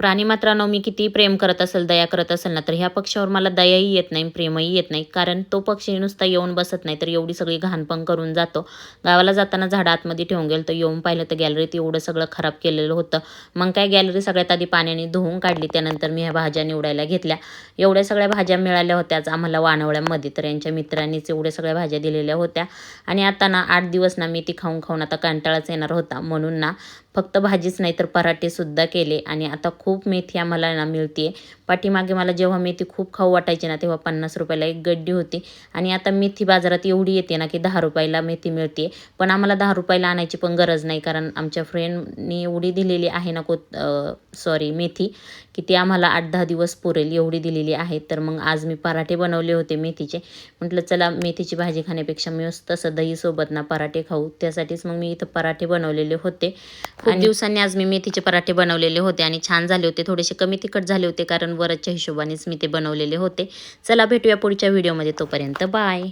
प्राणीमात्रांनो मी किती प्रेम करत असेल, दया करत असेल ना, तर ह्या पक्ष्यावर मला दयाही येत नाही, प्रेमही येत नाही. कारण तो पक्षी नुसता येऊन बसत नाही, तर एवढी सगळी घाण पण करून जातो. गावाला जाताना झाडं आतमध्ये ठेवून गेलं, तर येऊन पाहिलं तर गॅलरीत एवढं सगळं खराब केलेलं होतं. मग काय गॅलरी सगळ्यात आधी पाण्याने धुवून काढली. त्यानंतर मी ह्या भाज्या निवडायला घेतल्या. एवढ्या सगळ्या भाज्या मिळाल्या होत्याच आम्हाला वानवळ्यामध्ये, तर यांच्या मित्रांनीच एवढ्या सगळ्या भाज्या दिलेल्या होत्या. आणि आता ना 8 दिवस ना मेथी खाऊन खाऊन आता कंटाळाच येणार होता. म्हणून ना फक्त भाजीच नाही तर पराठेसुद्धा केले. आणि आता खूप मेथी आम्हाला ना मिळते. पाठीमागे मला जेव्हा मेथी खूप खाऊ वाटायची ना, तेव्हा 50 रुपयाला एक गड्डी होती. आणि आता मेथी बाजारात एवढी येते ना, की 10 रुपयाला मेथी मिळते. पण आम्हाला 10 रुपयाला आणायची पण गरज नाही, कारण आमच्या फ्रेंडनी एवढी दिलेली आहे ना मेथी, की ती आम्हाला 8-10 दिवस पुरेल एवढी दिलेली आहे. तर मग आज मी पराठे बनवले होते मेथीचे. म्हटलं चला मेथीची भाजी खाण्यापेक्षा मी तसं दहीसोबत ना पराठे खाऊ. त्यासाठीच मग मी इथं पराठे बनवलेले होते. खूप दिवसांनी आज मी मेथीचे पराठे बनवलेले होते आणि छान झाले होते. थोडेसे कमी तिखट झाले होते, कारण वरच्या हिशोबानेच मी ते बनवलेले होते. चला भेटूया पुढच्या व्हिडिओमध्ये. तोपर्यंत बाय.